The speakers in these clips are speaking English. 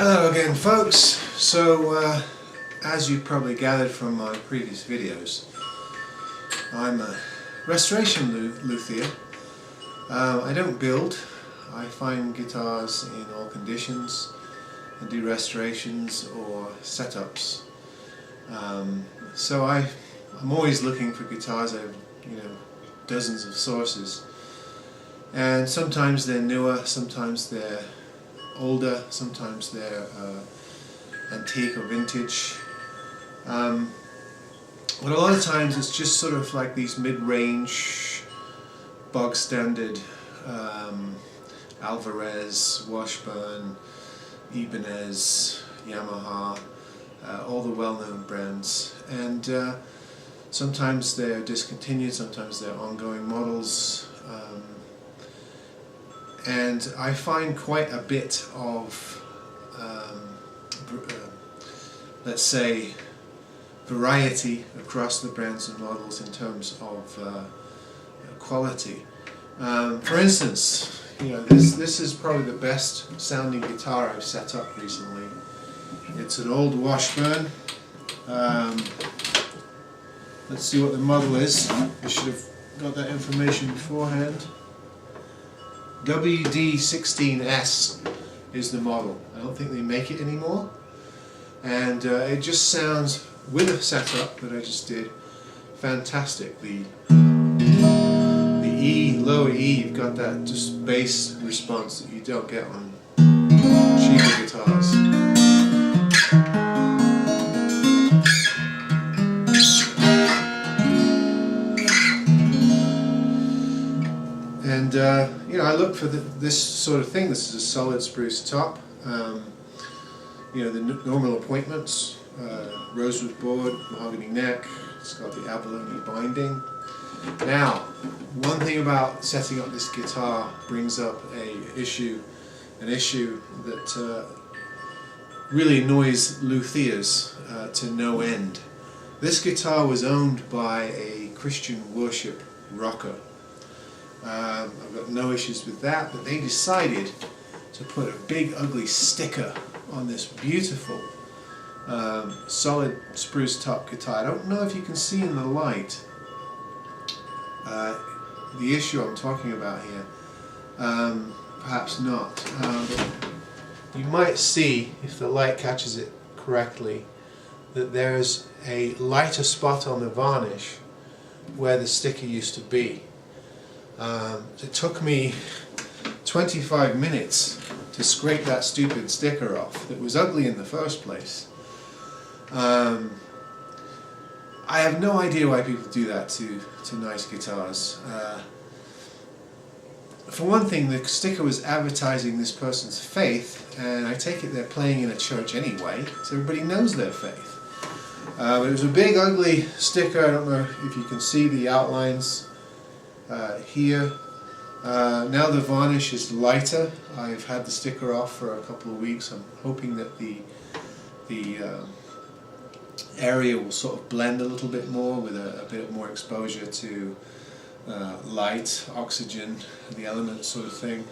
Hello again, folks. So as you've probably gathered from my previous videos, I'm a restoration luthier. I don't build. I find guitars in all conditions and do restorations or setups. So I'm always looking for guitars. I have dozens of sources, and sometimes they're newer, sometimes they're older, sometimes they're antique or vintage. But a lot of times it's just sort of like these mid-range, bog standard Alvarez, Washburn, Ibanez, Yamaha, all the well-known brands, and sometimes they're discontinued, sometimes they're ongoing models. And I find quite a bit of, let's say, variety across the brands and models in terms of quality. For instance, this is probably the best sounding guitar I've set up recently. It's an old Washburn. Let's see what the model is. I should have got that information beforehand. WD16S is the model. I don't think they make it anymore, and it just sounds, with a setup that I just did, fantastic. The E, lower E, you've got that just bass response that you don't get on cheaper guitars. And I look for this sort of thing. This is a solid spruce top. The normal appointments: rosewood board, mahogany neck. It's got the abalone binding. Now, one thing about setting up this guitar brings up an issue that really annoys luthiers to no end. This guitar was owned by a Christian worship rocker. I've got no issues with that, but they decided to put a big ugly sticker on this beautiful solid spruce top guitar. I don't know if you can see in the light the issue I'm talking about here. Perhaps not. But you might see, if the light catches it correctly, that there's a lighter spot on the varnish where the sticker used to be. It took me 25 minutes to scrape that stupid sticker off that was ugly in the first place. I have no idea why people do that to nice guitars. For one thing, the sticker was advertising this person's faith, and I take it they're playing in a church anyway, so everybody knows their faith. But it was a big ugly sticker. I don't know if you can see the outlines here. Now the varnish is lighter. I've had the sticker off for a couple of weeks. I'm hoping that the area will sort of blend a little bit more with a bit more exposure to light, oxygen, the elements sort of thing.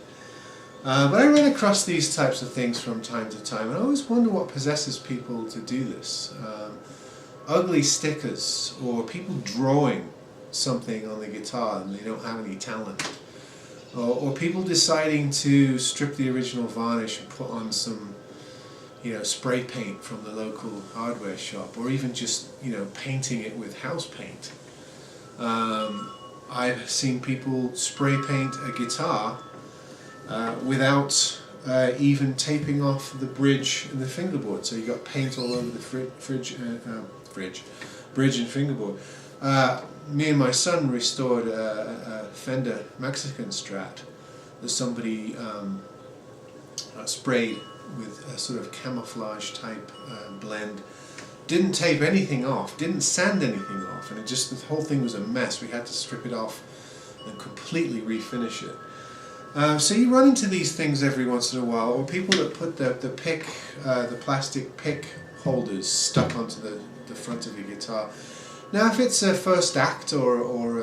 But I run across these types of things from time to time, and I always wonder what possesses people to do this. Ugly stickers, or people drawing something on the guitar and they don't have any talent, or people deciding to strip the original varnish and put on some spray paint from the local hardware shop, or even just painting it with house paint. I've seen people spray paint a guitar without even taping off the bridge and the fingerboard, so you got paint all over the bridge and fingerboard. Me and my son restored a Fender Mexican Strat that somebody sprayed with a sort of camouflage type blend. Didn't tape anything off, didn't sand anything off, and the whole thing was a mess. We had to strip it off and completely refinish it. So you run into these things every once in a while, or people that put the plastic pick holders stuck onto the front of your guitar. Now, if it's a first act or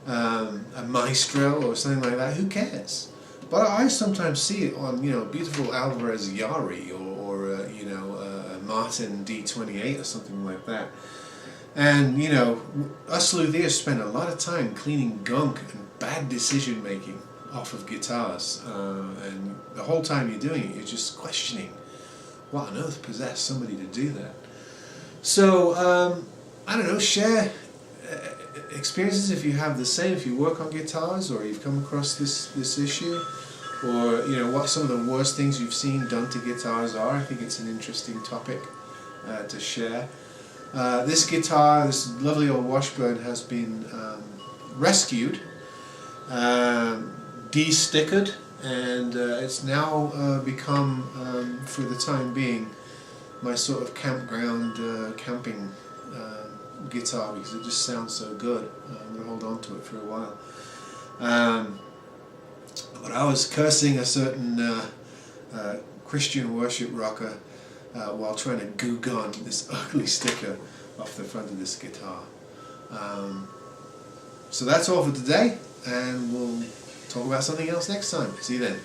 a maestro or something like that, who cares? But I sometimes see it on, you know, beautiful Alvarez Yari or you know, Martin D28 or something like that. And, you know, us luthiers spend a lot of time cleaning gunk and bad decision making off of guitars. And the whole time you're doing it, you're just questioning what on earth possessed somebody to do that. So, I don't know, share experiences if you have the same, if you work on guitars or you've come across this issue, or, you know, what some of the worst things you've seen done to guitars are. I think it's an interesting topic to share. This guitar, this lovely old Washburn, has been rescued, de-stickered, and it's now become, for the time being, my sort of campground camping guitar, because it just sounds so good. I'm going to hold on to it for a while. But I was cursing a certain Christian worship rocker while trying to glue gun this ugly sticker off the front of this guitar. So that's all for today, and we'll talk about something else next time. See you then.